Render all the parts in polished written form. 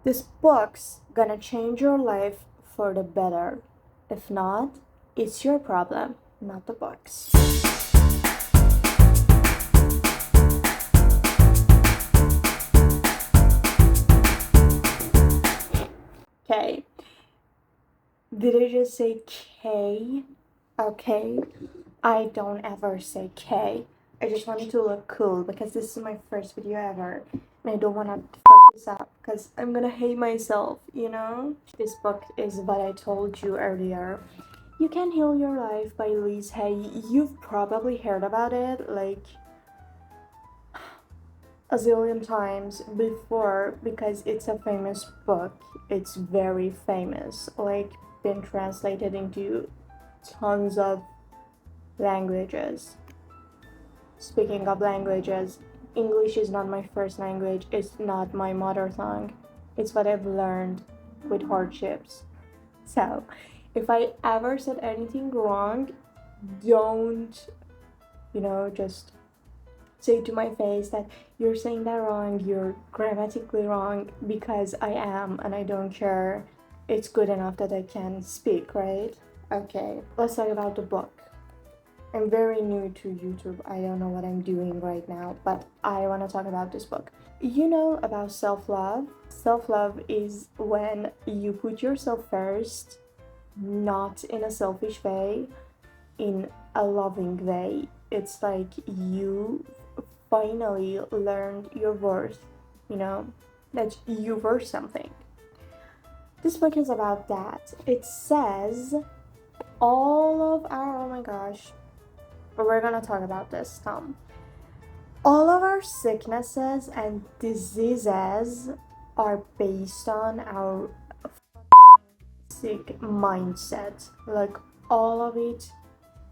This book's gonna change your life for the better. If not, it's your problem, not the book's. Okay. Did I just say K? Okay. I don't ever say K. I just wanted to look cool because this is my first video ever. And I don't want to fuck this up because I'm gonna hate myself, you know? This book is what I told you earlier. You Can Heal Your Life by Louise Hay. You've probably heard about it like a zillion times before because it's a famous book. It's very famous, like been translated into tons of languages. Speaking of languages, English is not my first language, it's not my mother tongue. It's what I've learned with hardships. So, if I ever said anything wrong, don't, just say to my face that you're saying that wrong, you're grammatically wrong, because I am and I don't care. It's good enough that I can speak, right? Okay, let's talk about the book. I'm very new to YouTube. I don't know what I'm doing right now, but I want to talk about this book. You know about self-love? Self-love is when you put yourself first, not in a selfish way, in a loving way. It's like you finally learned your worth, that you were something. This book is about that. It says all of our, oh my gosh, we're gonna talk about this, Tom. All of our sicknesses and diseases are based on our sick mindset. Like, all of it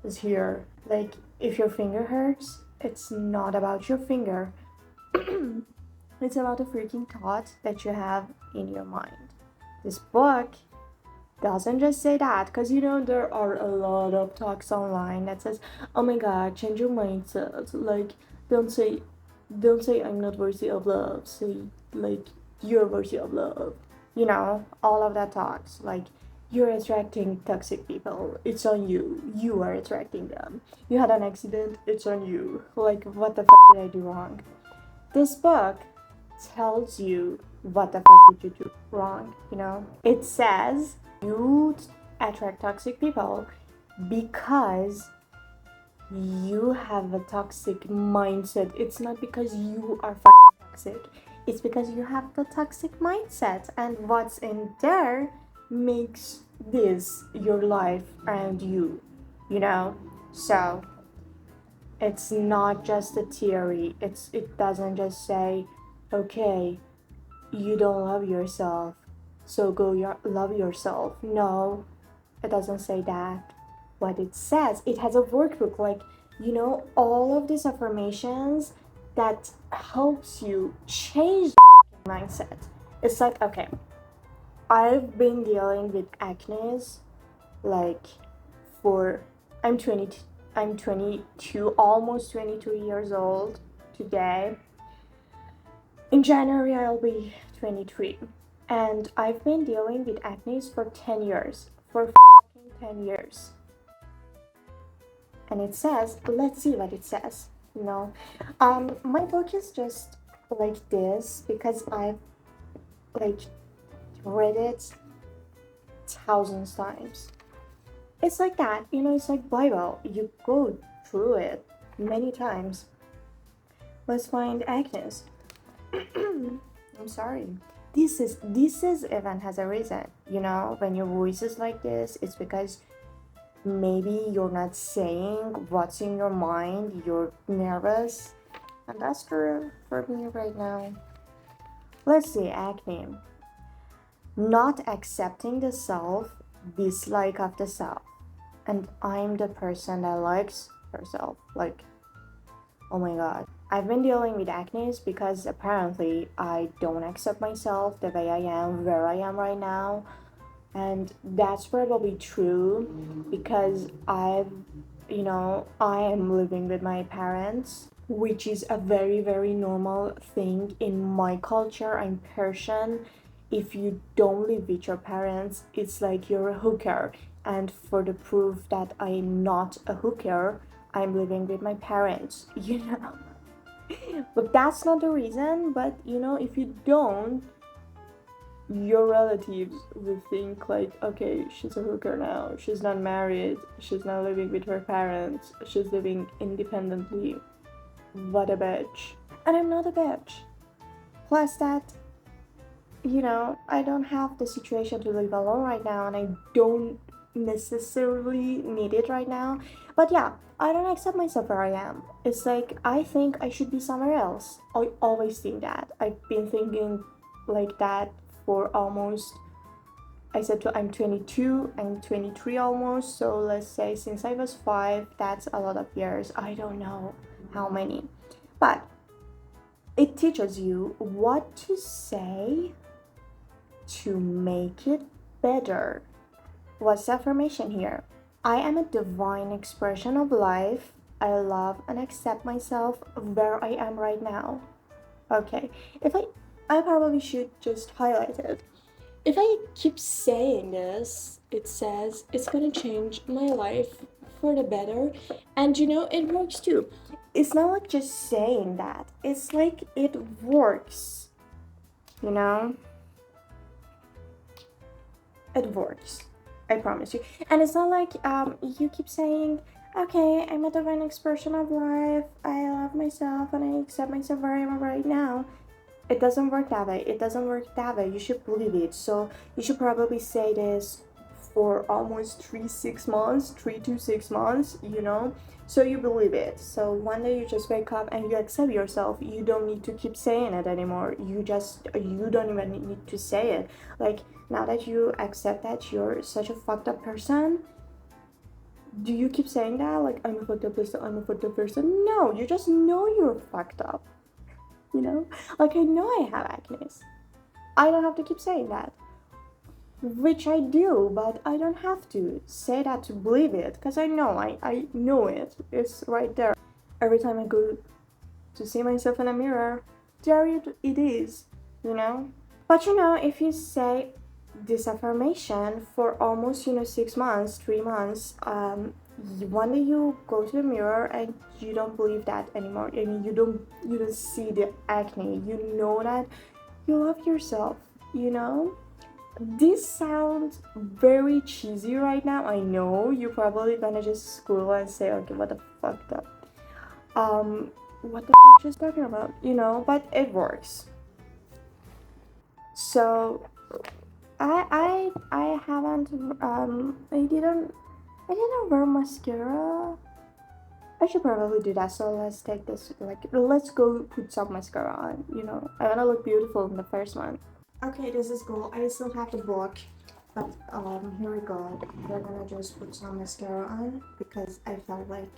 is here. Like, if your finger hurts, it's not about your finger. It's about a freaking thought that you have in your mind. This book doesn't just say that, because there are a lot of talks online that says, oh my god, change your mindset. Like, don't say I'm not worthy of love. Say, like, you're worthy of love. All of that talks. Like, you're attracting toxic people. It's on you. You are attracting them. You had an accident. It's on you. Like, what the did I do wrong? This book tells you what the did you do wrong, It says you attract toxic people because you have a toxic mindset. It's not because you are toxic. It's because you have the toxic mindset, and what's in there makes this your life and you. So it's not just a theory. It doesn't just say, okay, you don't love yourself, so go love yourself. No, it doesn't say that. What it says, it has a workbook, like, all of these affirmations that helps you change the mindset. It's like, okay, I've been dealing with acne, like, for I'm 20 I'm 22, almost 22 years old today. In January I'll be 23, and I've been dealing with acne for 10 years. For 10 years. And it says, let's see what it says. My book is just like this because I've like read it thousands times. It's like that, it's like Bible. You go through it many times. Let's find Agnes. I'm sorry. This event has a reason. When your voice is like this, it's because maybe you're not saying what's in your mind, you're nervous. And that's true for me right now. Let's see, acne. Not accepting the self, dislike of the self. And I'm the person that likes herself. Like, oh my god. I've been dealing with acne because apparently I don't accept myself the way I am, where I am right now. And that's probably true because I am living with my parents, which is a very, very normal thing in my culture. I'm Persian. if you don't live with your parents, it's like you're a hooker. And for the proof that I'm not a hooker, I'm living with my parents, you know? But that's not the reason. But you know, if you don't, your relatives will think like, okay, she's a hooker now, she's not married, she's not living with her parents, she's living independently. What a bitch. And I'm not a bitch. Plus that, you know, I don't have the situation to live alone right now, and I don't necessarily need it right now. But yeah, I don't accept myself where I am. It's like I think I should be somewhere else. I always think that. I've been thinking like that for almost, I said I'm 22, I'm 23 almost, so let's say since I was 5, that's a lot of years. I don't know how many. But it teaches you what to say to make it better. What's the affirmation here? I am a divine expression of life. I love and accept myself where I am right now. Okay, if I probably should just highlight it. If I keep saying this, it says it's gonna change my life for the better. And you know, it works too. It's not like just saying that, it's like it works, you know? It works. I promise you. And it's not like you keep saying, okay, I'm a divine expression of life, I love myself and I accept myself where I am right now. It doesn't work that way. It doesn't work that way. You should believe it. So you should probably say this for almost 3 to 6 months, you know, so you believe it. So one day you just wake up and you accept yourself. You don't need to keep saying it anymore. You don't even need to say it. Like, now that you accept that you're such a fucked up person, do you keep saying that? Like, I'm a fucked up person, I'm a fucked up person? No, you just know you're fucked up. You know, like, I know I have acne. I don't have to keep saying that, which I do, but I don't have to say that to believe it, because I know it's right there. Every time I go to see myself in a mirror, there it is, you know. But you know, if you say this affirmation for almost, you know, 6 months, 3 months, one day you go to the mirror and you don't believe that anymore. I mean, you don't see the acne. You know that you love yourself, you know. This sounds very cheesy right now. I know you're probably gonna just scroll and say, okay, what the fuck up, what the fuck she's talking about, you know. But it works. So I haven't I didn't wear mascara. I should probably do that. So let's take this, like, let's go put some mascara on, you know. I wanna look beautiful in the first one. Okay, this is cool. I still have the book, but here we go. We're gonna just put some mascara on because I felt like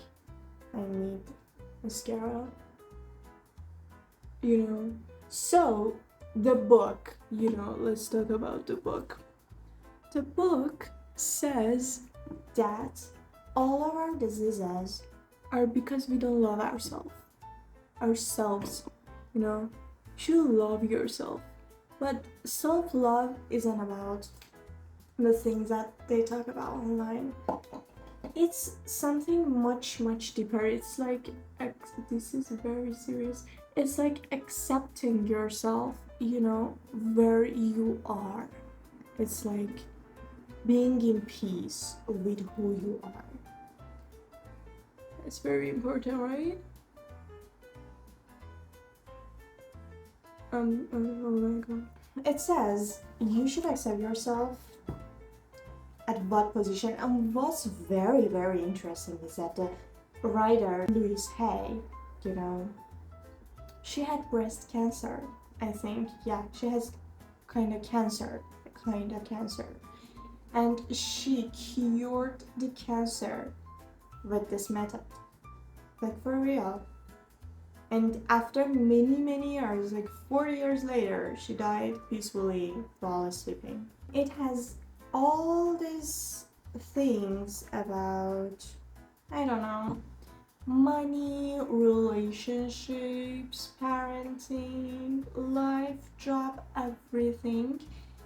I need mascara, you know. So the book, you know, let's talk about the book. The book says that all of our diseases are because we don't love ourselves, you know. You should love yourself. But self-love isn't about the things that they talk about online. It's something much, much deeper. It's like, this is very serious. It's like accepting yourself, you know, where you are. It's like being in peace with who you are. It's very important, right? Oh my god. It says you should accept yourself at what position. And what's very, very interesting is that the writer Louise Hay, you know, she had breast cancer, I think. Yeah, she has kind of cancer. And she cured the cancer with this method. Like, for real. And after many, many years, like 40 years later, she died peacefully while sleeping. It has all these things about, I don't know, money, relationships, parenting, life, job, everything.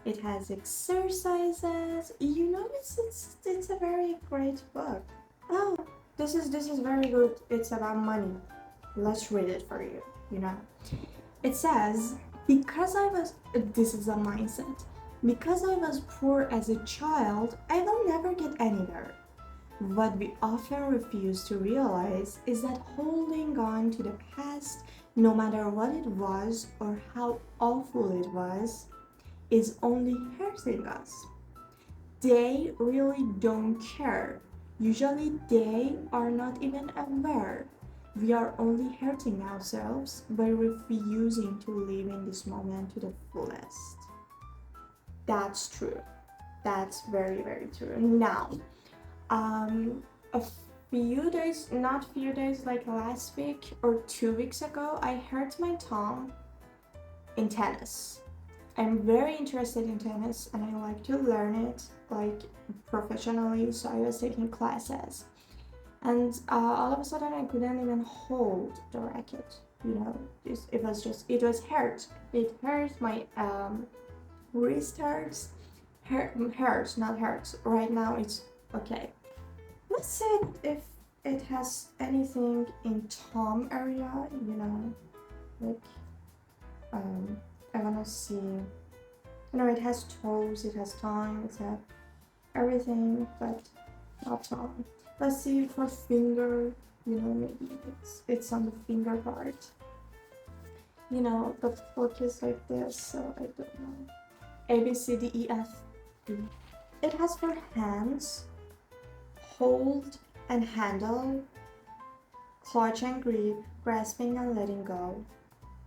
It has exercises. You notice it's a very great book. Oh, this is very good. It's about money. Let's read it for you. You know, it says, because I was, this is a mindset. Because I was poor as a child, I will never get anywhere. What we often refuse to realize is that holding on to the past, no matter what it was or how awful it was, is only hurting us. They really don't care. Usually, they are not even aware. We are only hurting ourselves by refusing to live in this moment to the fullest. That's true. That's very, very true. Now, a few days, not few days, like last week or 2 weeks ago, I hurt my thumb in tennis. I'm very interested in tennis and I like to learn it like professionally, so I was taking classes. And all of a sudden I couldn't even hold the racket. You know, it was hurt. It hurts. My wrist hurts. Hurts, not hurts. Right now it's okay. Let's see if it has anything in thumb area. You know, like I wanna see. You know, it has toes, it has tongue, it has everything, but not tongue. Let's see for finger. You know, maybe it's on the finger part. You know, the book is like this, so I don't know. A B C D E F G. It has for hands, hold and handle, clutch and grip, grasping and letting go.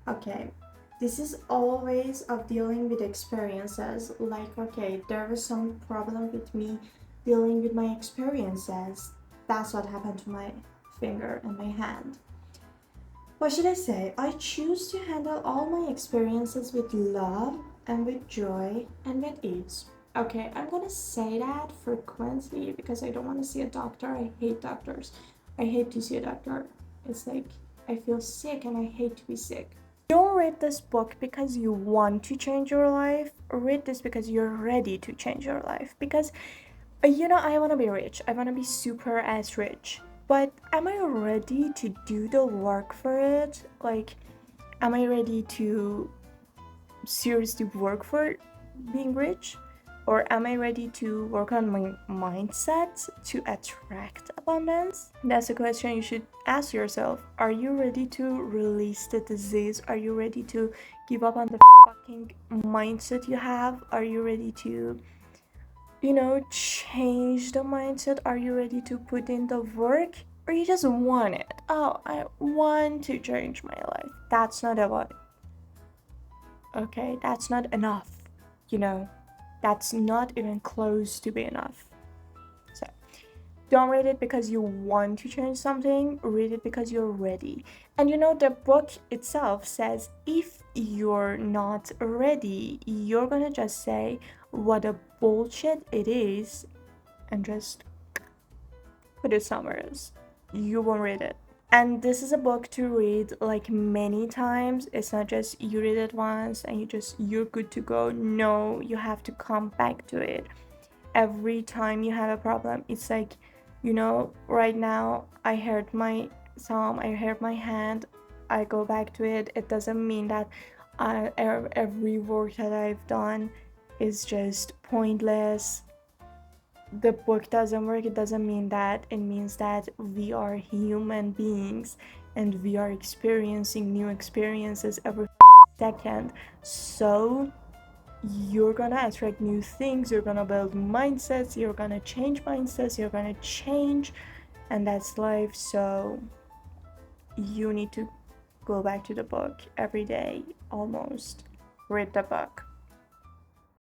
Okay, this is always of dealing with experiences. Like, okay, there was some problem with me dealing with my experiences. That's what happened to my finger and my hand. What should I say? I choose to handle all my experiences with love and with joy and with ease. Okay, I'm gonna say that frequently because I don't want to see a doctor. I hate doctors. I hate to see a doctor. It's like I feel sick and I hate to be sick. Don't read this book because you want to change your life. Read this because you're ready to change your life. Because, you know, I want to be rich. I want to be super as rich. But am I ready to do the work for it? Like, am I ready to seriously work for being rich? Or am I ready to work on my mindset to attract abundance? That's a question you should ask yourself. Are you ready to release the disease? Are you ready to give up on the fucking mindset you have? Are you ready to, you know, change the mindset? Are you ready to put in the work? Or you just want it? Oh, I want to change my life. That's not about it. Okay, that's not enough, you know. That's not even close to be enough. So don't read it because you want to change something, read it because you're ready. And you know, the book itself says if you're not ready, you're gonna just say what a bullshit it is and just put it somewhere else. You won't read it. And this is a book to read like many times. It's not just you read it once and you're good to go. No, you have to come back to it every time you have a problem. It's like, you know, right now I hurt my thumb, I hurt my hand, I go back to it. It doesn't mean that every work that I've done is just pointless. The book doesn't work. It doesn't mean that. It means that we are human beings and we are experiencing new experiences every second. So you're gonna attract new things, you're gonna build mindsets, you're gonna change mindsets, you're gonna change, and that's life. So you need to go back to the book every day, almost. Read the book.